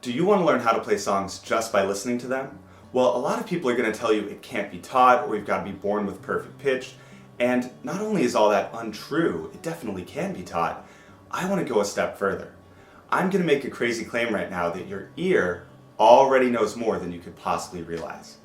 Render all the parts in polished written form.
Do you want to learn how to play songs just by listening to them? Well, a lot of people are going to tell you it can't be taught or you've got to be born with perfect pitch. And not only is all that untrue, it definitely can be taught. I want to go a step further. I'm going to make a crazy claim right now that your ear already knows more than you could possibly realize.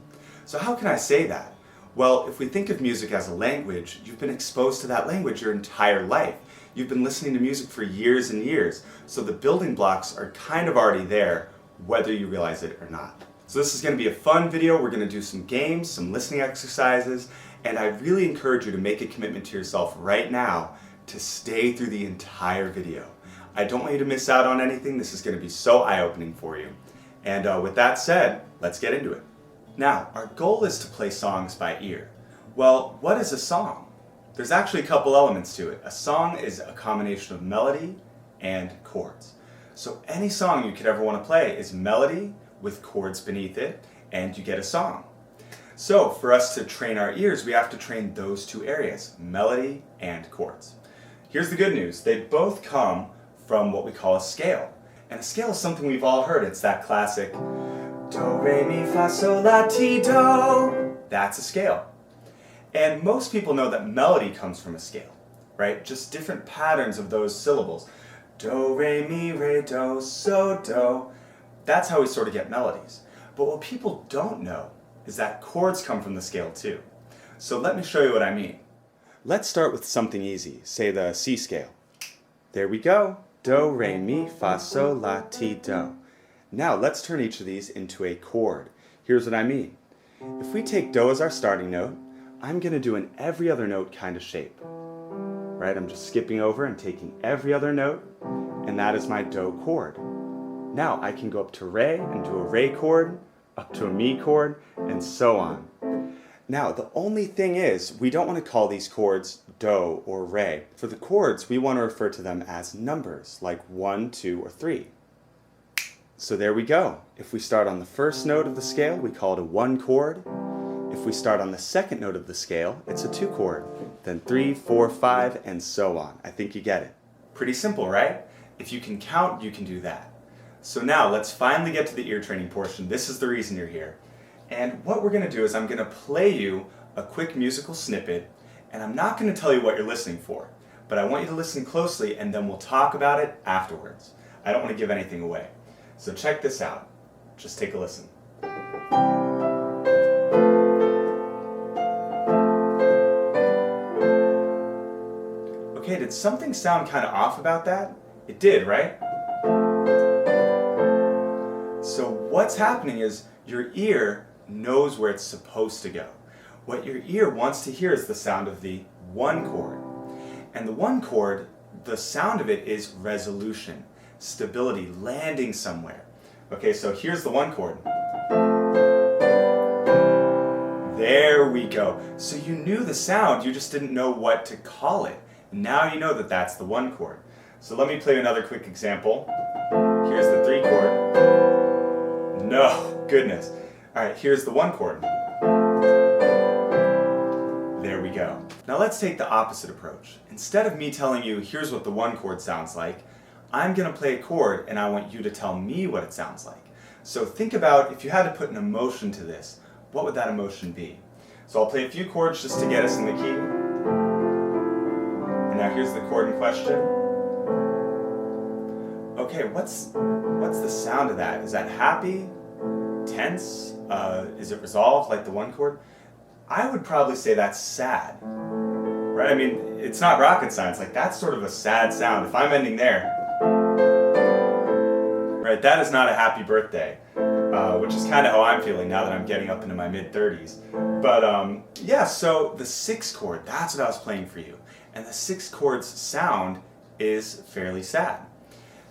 So how can I say that? Well, if we think of music as a language, you've been exposed to that language your entire life. You've been listening to music for years and years, so the building blocks are kind of already there, whether you realize it or not. So this is going to be a fun video. We're going to do some games, some listening exercises, and I really encourage you to make a commitment to yourself right now to stay through the entire video. I don't want you to miss out on anything. This is going to be so eye-opening for you. And with that said, let's get into it. Now, our goal is to play songs by ear. Well, what is a song? There's actually a couple elements to it. A song is a combination of melody and chords. So any song you could ever want to play is melody with chords beneath it, and you get a song. So for us to train our ears, we have to train those two areas, melody and chords. Here's the good news. They both come from what we call a scale. And a scale is something we've all heard. It's that classic do, re, mi, fa, sol, la, ti, do. That's a scale. And most people know that melody comes from a scale, right? Just different patterns of those syllables. Do, re, mi, re, do, so, do. That's how we sort of get melodies. But what people don't know is that chords come from the scale too. So let me show you what I mean. Let's start with something easy, say the C scale. There we go. Do, re, mi, fa, sol, la, ti, do. Now let's turn each of these into a chord. Here's what I mean. If we take do as our starting note, I'm going to do an every other note kind of shape. Right? I'm just skipping over and taking every other note, and that is my do chord. Now I can go up to re and do a re chord, up to a mi chord, and so on. Now the only thing is, we don't want to call these chords do or re. For the chords, we want to refer to them as numbers, like 1, 2, or 3. So there we go. If we start on the first note of the scale, we call it a 1 chord. If we start on the second note of the scale, it's a 2 chord. Then 3, 4, 5, and so on. I think you get it. Pretty simple, right? If you can count, you can do that. So now let's finally get to the ear training portion. This is the reason you're here. And what we're going to do is I'm going to play you a quick musical snippet, and I'm not going to tell you what you're listening for, but I want you to listen closely and then we'll talk about it afterwards. I don't want to give anything away. So check this out. Just take a listen. Okay, did something sound kind of off about that? It did, right? So what's happening is your ear knows where it's supposed to go. What your ear wants to hear is the sound of the 1 chord. And the 1 chord, the sound of it is resolution, stability, landing somewhere. Okay, so here's the 1 chord. There we go. So you knew the sound, you just didn't know what to call it. Now you know that that's the 1 chord. So let me play another quick example. Here's the 3 chord. No, goodness. All right, here's the 1 chord. There we go. Now let's take the opposite approach. Instead of me telling you, here's what the 1 chord sounds like, I'm going to play a chord and I want you to tell me what it sounds like. So think about if you had to put an emotion to this, what would that emotion be? So I'll play a few chords just to get us in the key. And now here's the chord in question. Okay, what's the sound of that? Is that happy? Tense? Is it resolved like the 1 chord? I would probably say that's sad. Right? I mean, it's not rocket science. Like, that's sort of a sad sound. If I'm ending there, right, that is not a happy birthday, which is kind of how I'm feeling now that I'm getting up into my mid-30s. But yeah, so the 6 chord, that's what I was playing for you. And the 6 chord's sound is fairly sad.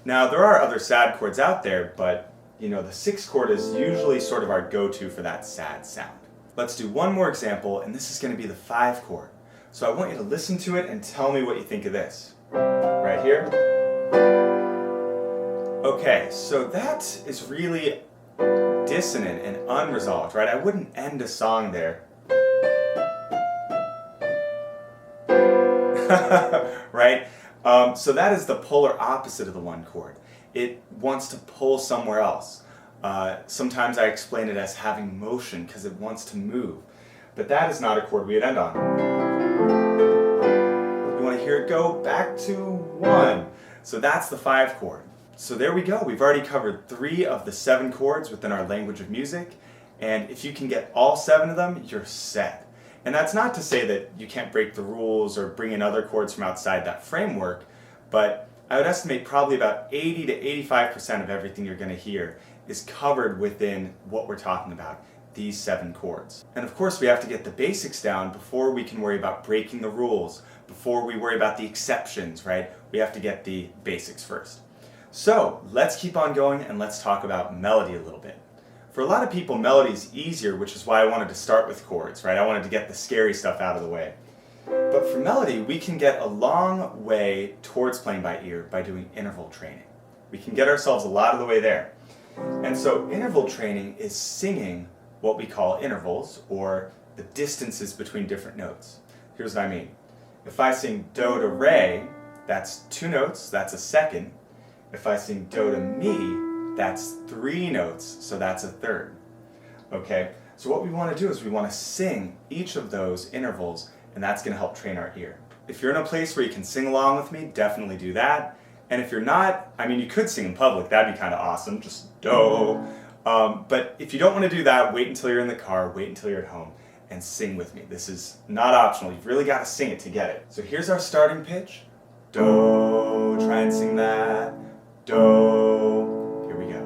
Now, there are other sad chords out there, but you know, the 6 chord is usually sort of our go-to for that sad sound. Let's do one more example, and this is going to be the 5 chord. So I want you to listen to it and tell me what you think of this. Right here. Okay, so that is really dissonant and unresolved, right? I wouldn't end a song there. Right? So that is the polar opposite of the 1 chord. it wants to pull somewhere else. Sometimes I explain it as having motion because it wants to move. But that is not a chord we would end on. You want to hear it go back to 1. So that's the 5 chord. So there we go. We've already covered 3 of the 7 chords within our language of music. And if you can get all 7 of them, you're set. And that's not to say that you can't break the rules or bring in other chords from outside that framework, but I would estimate probably about 80 to 85% of everything you're going to hear is covered within what we're talking about, these 7 chords. And of course we have to get the basics down before we can worry about breaking the rules, before we worry about the exceptions, right? We have to get the basics first. So let's keep on going and let's talk about melody a little bit. For a lot of people, melody is easier, which is why I wanted to start with chords, right? I wanted to get the scary stuff out of the way. But for melody, we can get a long way towards playing by ear by doing interval training. We can get ourselves a lot of the way there. And so interval training is singing what we call intervals, or the distances between different notes. Here's what I mean. If I sing do to re, that's 2 notes, that's a second. If I sing do to mi, that's 3 notes, so that's a third. Okay, so what we want to do is we want to sing each of those intervals, and that's going to help train our ear. If you're in a place where you can sing along with me, definitely do that. And if you're not, I mean, you could sing in public, that'd be kind of awesome, just do. But if you don't want to do that, wait until you're in the car, wait until you're at home, and sing with me. This is not optional, you've really got to sing it to get it. So here's our starting pitch. Do, try and sing that. Do, here we go.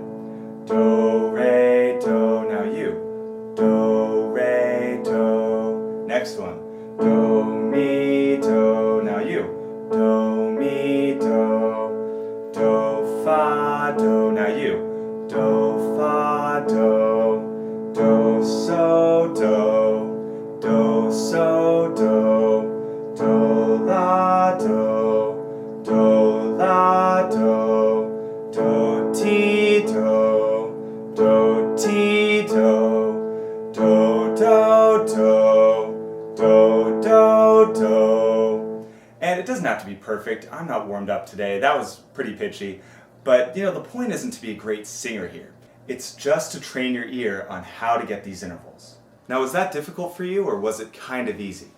Do, re, do, now you. Do, re, do. Next one. Do, mi, do, now you. Do, mi, do. Do, fa, do, now you. Do, fa, do. Do, so, do. Do, so, do. Do, la, do. Do, la, do. Do, ti, do. Do, ti, do. Do, do, do. Do, do, do. And it doesn't have to be perfect. I'm not warmed up today. That was pretty pitchy. But, you know, the point isn't to be a great singer here. It's just to train your ear on how to get these intervals. Now, was that difficult for you, or was it kind of easy?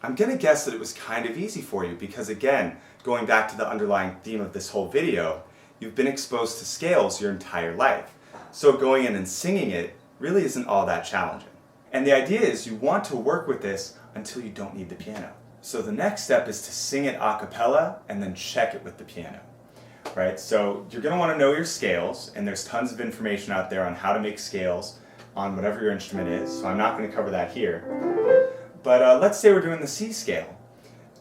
I'm going to guess that it was kind of easy for you because, again, going back to the underlying theme of this whole video, you've been exposed to scales your entire life. So going in and singing it really isn't all that challenging. And the idea is you want to work with this until you don't need the piano. So the next step is to sing it a cappella and then check it with the piano. Right? So you're going to want to know your scales, and there's tons of information out there on how to make scales on whatever your instrument is, so I'm not going to cover that here. But let's say we're doing the C scale.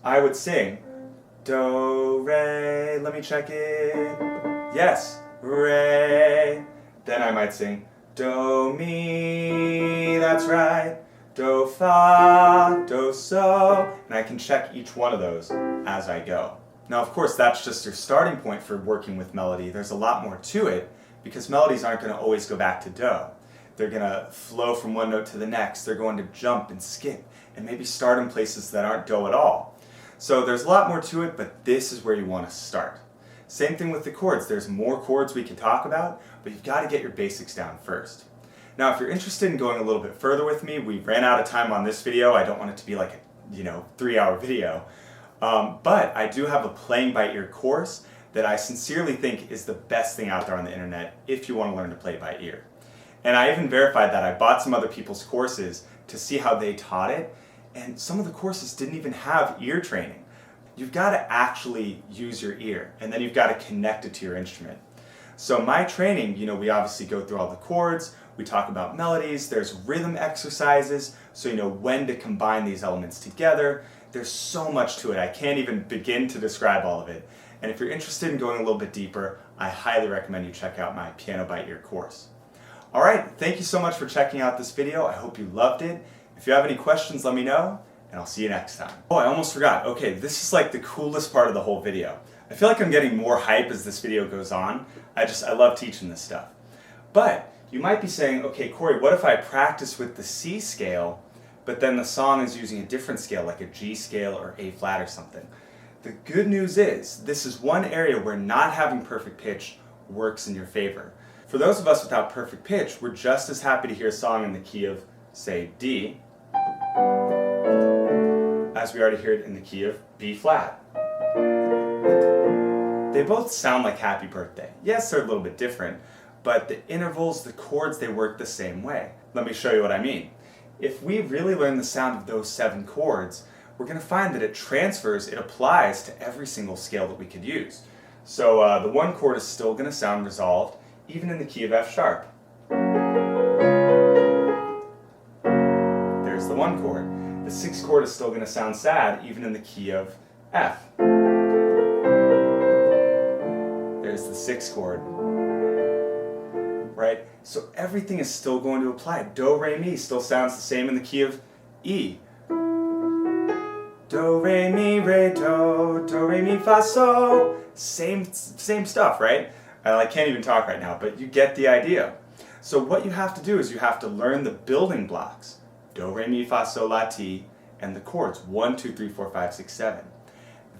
I would sing do, re, let me check it. Yes, re. Then I might sing do, mi, that's right. Do, fa, do, so. And I can check each one of those as I go. Now, of course, that's just your starting point for working with melody. There's a lot more to it because melodies aren't going to always go back to do. They're going to flow from one note to the next. They're going to jump and skip and maybe start in places that aren't do at all. So there's a lot more to it, but this is where you want to start. Same thing with the chords. There's more chords we can talk about, but you've got to get your basics down first. Now, if you're interested in going a little bit further with me, we ran out of time on this video. I don't want it to be like a 3-hour video. But I do have a playing by ear course that I sincerely think is the best thing out there on the internet if you want to learn to play by ear. And I even verified that. I bought some other people's courses to see how they taught it, and some of the courses didn't even have ear training. You've got to actually use your ear, and then you've got to connect it to your instrument. So my training, we obviously go through all the chords, we talk about melodies, there's rhythm exercises, so you know when to combine these elements together. There's so much to it, I can't even begin to describe all of it. And if you're interested in going a little bit deeper, I highly recommend you check out my Piano by Ear course. Alright, thank you so much for checking out this video. I hope you loved it. If you have any questions, let me know, and I'll see you next time. Oh, I almost forgot. Okay, this is like the coolest part of the whole video. I feel like I'm getting more hype as this video goes on. I love teaching this stuff. But you might be saying, okay, Corey, what if I practice with the C scale, but then the song is using a different scale, like a G scale or A flat or something? The good news is, this is one area where not having perfect pitch works in your favor. For those of us without perfect pitch, we're just as happy to hear a song in the key of, say, D, as we already heard in the key of B flat. They both sound like Happy Birthday. Yes, they're a little bit different, but the intervals, the chords, they work the same way. Let me show you what I mean. If we really learn the sound of those 7 chords, we're going to find that it transfers, it applies to every single scale that we could use. So the 1 chord is still going to sound resolved, even in the key of F sharp. There's the 1 chord. The 6th chord is still going to sound sad, even in the key of F. There's the 6th chord. Right? So everything is still going to apply. Do, re, mi still sounds the same in the key of E. Do, re, mi, fa, sol. Same stuff, right? I can't even talk right now, but you get the idea. So what you have to do is you have to learn the building blocks. Do, re, mi, fa, sol, la, ti, and the chords 1, 2, 3, 4, 5, 6, 7.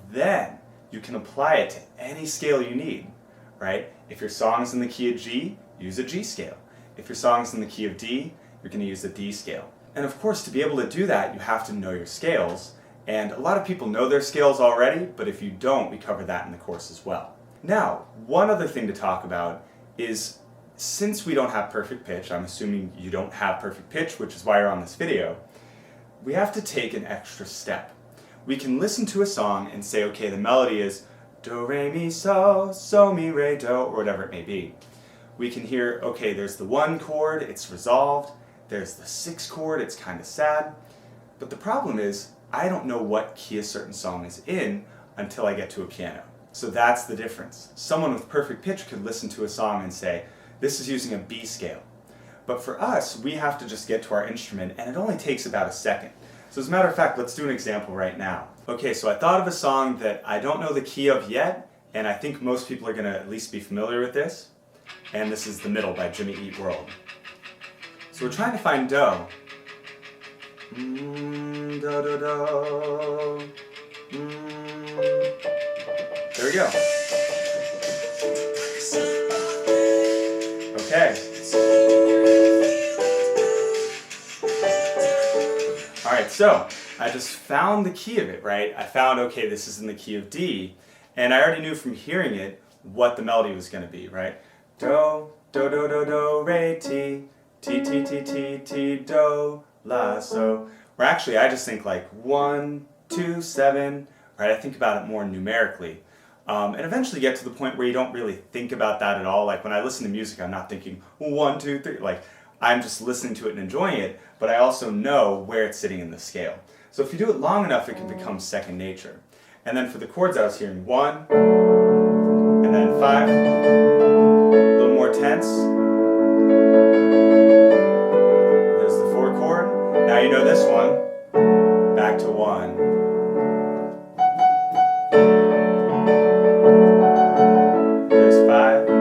Then you can apply it to any scale you need, right? If your song's in the key of G, use a G scale. If your song's in the key of D, you're going to use the D scale. And of course, to be able to do that, you have to know your scales. And a lot of people know their scales already, but if you don't, we cover that in the course as well. Now, one other thing to talk about is, since we don't have perfect pitch, I'm assuming you don't have perfect pitch, which is why you're on this video, we have to take an extra step. We can listen to a song and say, okay, the melody is do, re, mi, so, mi, re, do, or whatever it may be. We can hear, okay, there's the 1 chord, it's resolved. There's the 6th chord, it's kind of sad. But the problem is, I don't know what key a certain song is in until I get to a piano. So that's the difference. Someone with perfect pitch could listen to a song and say, this is using a B scale. But for us, we have to just get to our instrument, and it only takes about a second. So as a matter of fact, let's do an example right now. Okay, so I thought of a song that I don't know the key of yet, and I think most people are going to at least be familiar with this. And this is The Middle by Jimmy Eat World. So we're trying to find Do. Do, do, do. There we go. Okay. Alright, so I just found the key of it, right? I found, okay, this is in the key of D, and I already knew from hearing it what the melody was going to be, right? Do, do, do, do, do, re, ti, ti, ti, ti, ti, ti, do, la, so. Or actually, I just think like 1, 2, 7, right? I think about it more numerically. And eventually get to the point where you don't really think about that at all. Like when I listen to music, I'm not thinking 1, 2, 3. Like I'm just listening to it and enjoying it, but I also know where it's sitting in the scale. So if you do it long enough, it can become second nature. And then for the chords, I was hearing 1, and then 5, a little more tense. There's the 4 chord. Now you know this one. Back to 1. There's 5, 4,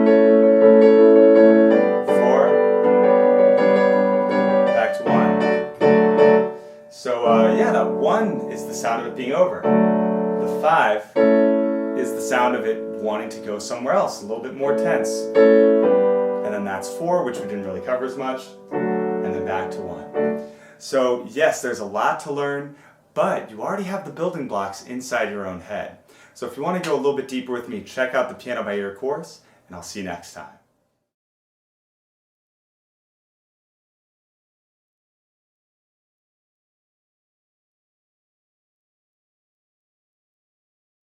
back to 1. So yeah, that 1 is the sound of it being over. The 5 is the sound of it wanting to go somewhere else, a little bit more tense. And then that's 4, which we didn't really cover as much, and then back to 1. So yes, there's a lot to learn, but you already have the building blocks inside your own head. So if you want to go a little bit deeper with me, check out the Piano by Ear course, and I'll see you next time.